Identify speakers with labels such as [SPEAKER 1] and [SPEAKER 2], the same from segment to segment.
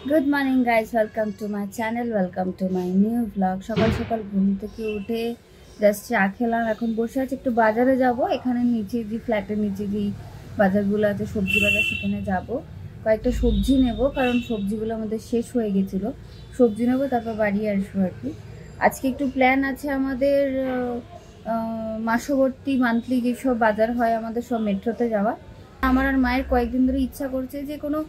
[SPEAKER 1] Good morning guys, welcome to my channel, welcome to my new blog. সকাল সকাল ঘুম থেকে উঠে জাস্ট চা খেলাম, এখন বসে আছি। একটু বাজারে যাব, এখানে নিচে যে ফ্ল্যাটের নিচে যে বাজারগুলো আছে, সবজি বাজার, সেখানে যাব। কয়েকটা সবজি নেব, কারণ সবজিগুলো আমাদের শেষ হয়ে গেছিলো। সবজি নেবো, তারপর বাড়ি আসবো আর কি। আজকে একটু প্ল্যান আছে আমাদের, মাসবর্তী মান্থলি যেসব বাজার হয় আমাদের, সব মেট্রোতে যাওয়া। আমার আর মায়ের কয়েকদিন ধরে ইচ্ছা করছে যে কোনো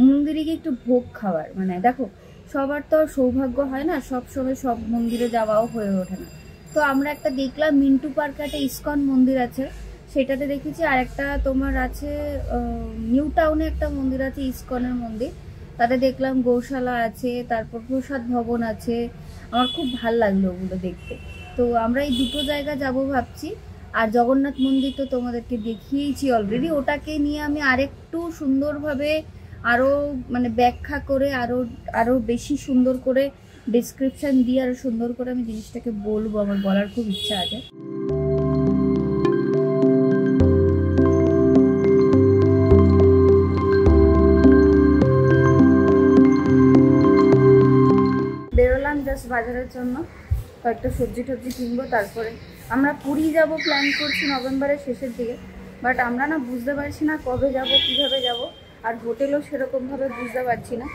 [SPEAKER 1] মন্দিরে গিয়ে একটু ভোগ খাওয়ার। মানে দেখো, সবার তো সৌভাগ্য হয় না, সব সময় সব মন্দিরে যাওয়াও হয়ে ওঠে না। তো আমরা একটা দেখলাম, মিন্টু পার্কে ইসকন মন্দির আছে, সেটাতে দেখেছি। আর একটা তোমার আছে নিউ টাউনে একটা মন্দির আছে, ইসকনের মন্দির, তাতে দেখলাম গৌশালা আছে, তারপর প্রসাদ ভবন আছে। আমার খুব ভাল লাগলো ওগুলো দেখতে। তো আমরা এই দুটো জায়গা যাব ভাবছি। আর জগন্নাথ মন্দির তো তোমাদেরকে দেখিয়েছি অলরেডি, ওটাকে নিয়ে আমি আরেকটু সুন্দরভাবে আরও মানে ব্যাখ্যা করে আরও বেশি সুন্দর করে ডেসক্রিপশান দিয়ে আরও সুন্দর করে আমি জিনিসটাকে বলবো। আমার বলার খুব ইচ্ছা আছে। বেরোলাম জাস্ট বাজারের জন্য, কয়েকটা সবজি টবজি কিনবো। তারপরে আমরা পুরী যাব প্ল্যান করছি নভেম্বরের শেষের দিকে। বাট আমরা না বুঝতে পারছি না কবে যাব, কীভাবে যাব। আর হোটেলও সেরকমভাবে বুঝতে পারছি না।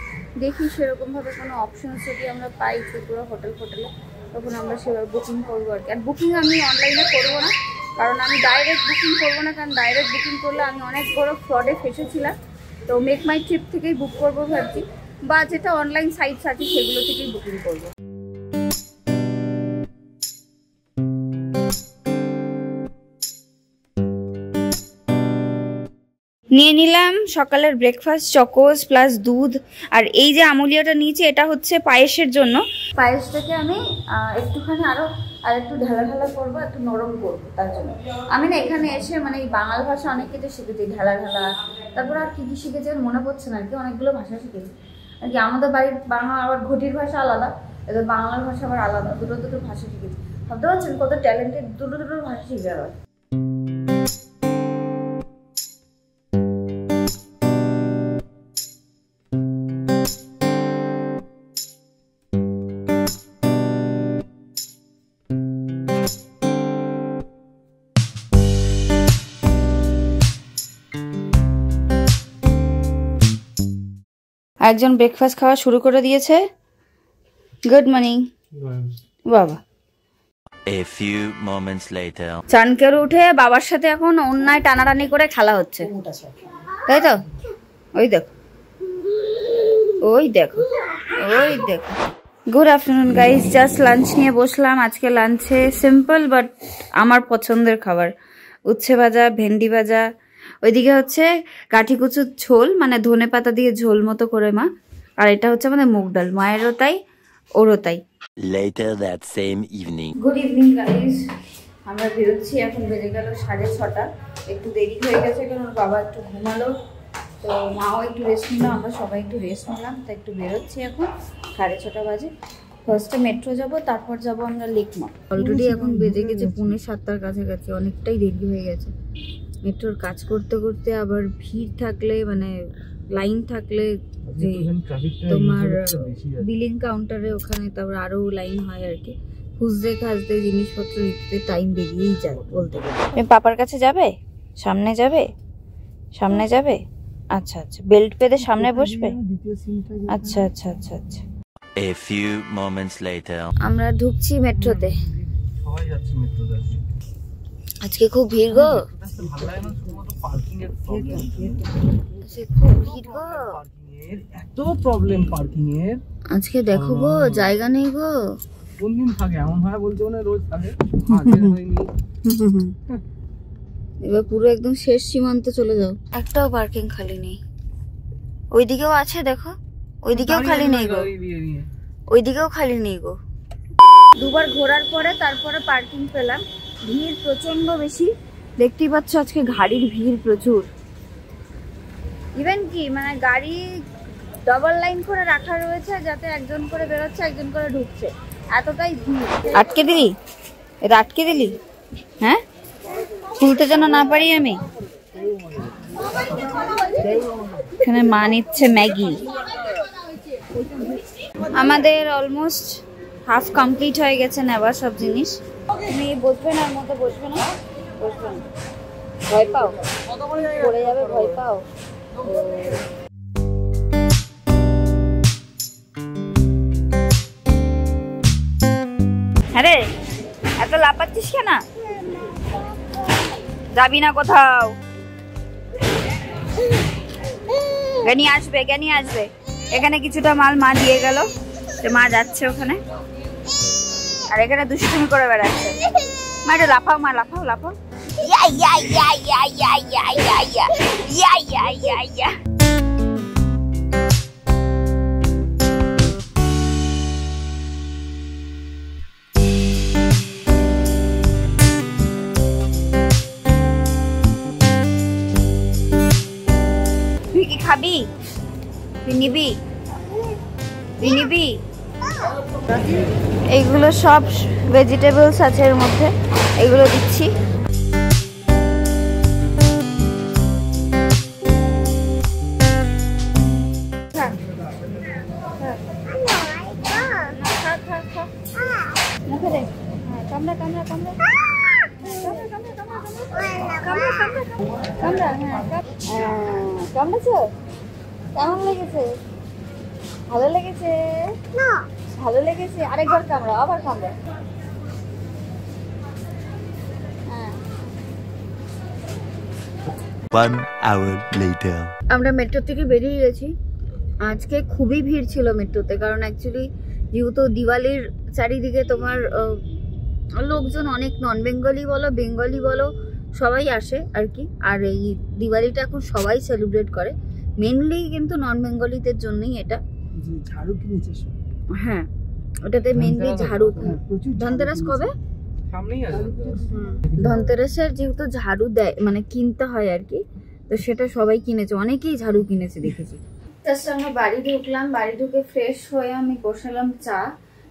[SPEAKER 1] দেখি সেরকমভাবে কোনো অপশনস যদি আমরা পাই পুরো হোটেলে, তখন আমরা সেভাবে বুকিং করবো আর কি। আর বুকিং আমি অনলাইনে করবো না, কারণ আমি ডাইরেক্ট বুকিং করবো না, কারণ ডাইরেক্ট বুকিং করলে আমি অনেক বড় ফ্রডে ফেসেছিলাম। তো মেক মাই ট্রিপ থেকেই বুক করবো ভাবছি, বা যেটা অনলাইন সাইটস আছে সেগুলো থেকেই বুকিং করবো। নিয়ে নিলাম সকালের ব্রেকফাস্ট, চকোস প্লাস দুধ। আর এই যে আমুলিয়াটা নিয়েছি, এটা হচ্ছে পায়েসের জন্য। পায়েসটাকে আমি একটুখানি আর একটু ঢালা ঢালা করবো, একটু নরম করবো। তার জন্য আমি না এখানে এসে মানে এই বাঙাল ভাষা অনেক কিছু শিখেছি, ঢালা ঢালা, তারপর আর কি কি শিখেছি আর মনে পড়ছে না আর কি। অনেকগুলো ভাষা শিখেছি আর কি। আমাদের বাড়ির বাংলা, আবার ঘটির ভাষা আলাদা, এদের বাংলার ভাষা আবার আলাদা, দুটো ভাষা শিখেছি। ভাবতে পারছেন কত ট্যালেন্টেড, দুটো ভাষা শিখে আবার। একজন ব্রেকফাস্ট খাওয়া শুরু করে দিয়েছে। গুড মর্নিং বাবা।
[SPEAKER 2] A few moments later.
[SPEAKER 1] চানকের উঠে বাবার সাথে এখন অন্যায় টানাটানি করে খেলা হচ্ছে, তাই তো? ওই দেখো, ওই দেখো, ওই দেখো। Good afternoon guys, just lunch নিয়ে বসলাম। আজকে লাঞ্চে সিম্পল বাট আমার পছন্দের খাবার, উচ্ছে ভাজা, ভেন্ডি ভাজা, ওইদিকে হচ্ছে কাঠি কুচুর ঝোল, মানে ধনে পাতা দিয়ে ঝোল মতো করে মা। আর এটা হচ্ছে আমাদের মুগ ডাল, মায়েরও তাই ওরও তাই।
[SPEAKER 2] Later that same evening.
[SPEAKER 1] Good evening guys, আমরা বেরোচ্ছি। এখন বেজে গেল 6:30। একটু দেরি হয়ে গেছে কারণ বাবা একটু ঘুমালো, তো মাও একটু রেস্ট নিলাম, আমরা সবাই একটু রেস্ট নিলাম, তাই একটু বেরোচ্ছি এখন। 6:30 বাজে। ফার্স্টে মেট্রো যাব, তারপর যাব আমরা লেক মল। অলরেডি এখন বেজে গেছে 6:45 কাছাকাছি, অনেকটাই দেরি হয়ে গেছে। মেট্রোর কাজ করতে করতে আবার ভিড় থাকলে, মানে লাইন থাকলে, যে তোমার বিলিং কাউন্টারে ওখানে তারপর আরও লাইন হয় আর কি। খুঁজতে খাজতে জিনিসপত্র নিতে টাইম বেরিয়েই যায় বলতে গেলে। তুমি পাপার কাছে যাবে? সামনে যাবে? সামনে যাবে? আচ্ছা আচ্ছা, বেল্ট বেঁধে সামনে বসবে? আচ্ছা আচ্ছা আচ্ছা আচ্ছা।
[SPEAKER 2] A few moments later.
[SPEAKER 1] আমরা ঢুকছি মেট্রোতে। আজকে খুব ভিড় গো,
[SPEAKER 3] এত প্রবলেম পার্কিং এর।
[SPEAKER 1] আজকে দেখো গো, জায়গা নেই গো।
[SPEAKER 3] কোন দিন থাকে এমন হয়, বলছে না রোজ থাকে।
[SPEAKER 1] এবার পুরো একদম শেষ সীমান্তে চলে যাও, একটাও পার্কিং খালি নেই। ওইদিকেও আছে দেখো, ওইদিকেও খালি নেই গো, ওইদিকেও খালি নেই গো। দুবার ঘোরার পরে তারপরে পার্কিং পেলাম। ভিড় প্রচন্ড বেশি, দেখতেই পাচ্ছ আজকে গাড়ির ভিড় প্রচুর। ইভেন কি মানে গাড়ি ডাবল লাইন করে রাখা রয়েছে, যাতে একজন করে বেরোচ্ছে একজন করে ঢুকছে, এতটাই ভিড়। আটকে দিলি? এটা আটকে দিলি? হ্যাঁ, খুলতে যেন না পারি আমি। এখানে মা নিচ্ছে ম্যাগি। আমাদের অলমোস্ট হাফ কমপ্লিট হয়ে গেছে নেওয়ার সব জিনিস। তুমি বসবে না, আর মধ্যে বসবে না, বসবে না, ভয় পাও পড়ে যাবে, ভয় পাও। আরে এত লাপাচ্ছিস কেন? যাবি না কোথাও? জ্ঞানী আসবে, জ্ঞানী আসবে। এখানে কিছুটা মাল মা দিয়ে গেল, মা যাচ্ছে ওখানে, আর এখানে দুষ্টুমি করে বেড়াচ্ছে। মা এটা লাফাও, মা লাফাও, লাফাও। ইয়া ইয়া ইয়া ইয়া ইয়া ইয়া ইয়া ইয়া ইয়া ইয়া ইয়া ইয়া। তুই কি খাবি? তুই নিবি? তুই নিবি? এইগুলো সব ভেজিটেবলস আছে এর মধ্যে, এগুলো দিচ্ছি। কামড়া কামড়া কামড়া কামড়া, কামড়াছো? কেমন লেগেছে? ভালো লেগেছে? ভালো লেগেছে? আরেকবার কামড়া, আবার কামড়া।
[SPEAKER 2] One hour later.
[SPEAKER 1] আমরা মেট্রো থেকে বেরিয়ে গেছি। আজকে খুবই ভিড় ছিল মেট্রোতে, কারণ অ্যাকচুয়ালি যেহেতু দিওয়ালির চারিদিকে তোমার লোকজন অনেক, নন বেঙ্গলি বলো বেঙ্গলি বলো সবাই আসে আর কি। আর এই দিওয়ালিটা এখন সবাই সেলিব্রেট করে, মেনলি কিন্তু নন বেঙ্গলিদের জন্যই এটা।
[SPEAKER 3] ঝাড়ু কিনেছে
[SPEAKER 1] হ্যাঁ, ওটাতে মেনলি ঝাড়ু। ধনতেরাস কবে?
[SPEAKER 3] সামনেই আছে।
[SPEAKER 1] ধনতেরাসের যেহেতু ঝাড়ু দেয়, মানে কিনতে হয় আর কি, তো সেটা সবাই কিনেছে, অনেকেই ঝাড়ু কিনেছে দেখেছি। জাস্ট আমরা বাড়ি ঢুকলাম, বাড়ি ঢুকে ফ্রেশ হয়ে আমি বসালাম চা,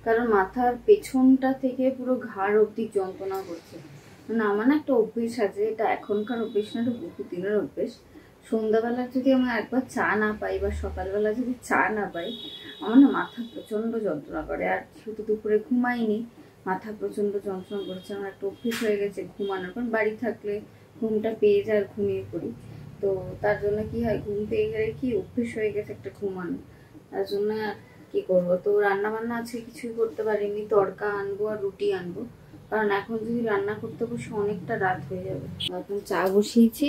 [SPEAKER 1] কারণ মাথার পেছনটা থেকে পুরো ঘাড় অবধি যন্ত্রণা করছে। মানে আমার না একটা অভ্যেস আছে, এটা এখনকার অভ্যেস না, এটা বহু দিনের অভ্যেস। সন্ধ্যাবেলা যদি আমার একবার চা না পাই বা সকালবেলা যদি চা না পাই, আমার না মাথা প্রচণ্ড যন্ত্রণা করে। আর শুধু দুপুরে ঘুমাইনি, মাথা প্রচণ্ড যন্ত্রণা করছে। আমার একটা অভ্যেস হয়ে গেছে ঘুমানোর, কারণ বাড়ি থাকলে ঘুমটা পেয়ে যায় আর ঘুমিয়ে পড়ি, তো তার জন্য কি হয়, ঘুম পেয়ে গেলে কি অভ্যেস হয়ে গেছে একটা ঘুমানো, তার জন্য কি করবো। তো রান্না বান্না আজকে কিছুই করতে পারিনি, তড়কা আনবো আর রুটি আনবো, কারণ এখন যদি রান্না করতে বসে অনেকটা রাত হয়ে যাবে। এখন চা বসিয়েছি,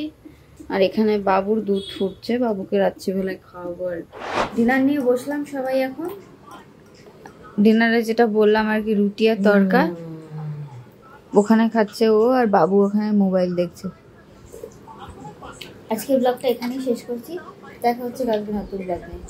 [SPEAKER 1] আর এখানে বাবুর দুধ ফুটছে, বাবুকে রাত্রিবেলায় খাওয়াবো আর ডিনার নিয়ে বসলাম সবাই। এখন ডিনারে যেটা বললাম আর কি, রুটি আর তড়কা, ওখানে খাচ্ছে ও, আর বাবু ওখানে মোবাইল দেখছে। আজকে ব্লগটা এখানেই শেষ করছি, দেখা হচ্ছে কালকে নতুন ব্লগ নিয়ে।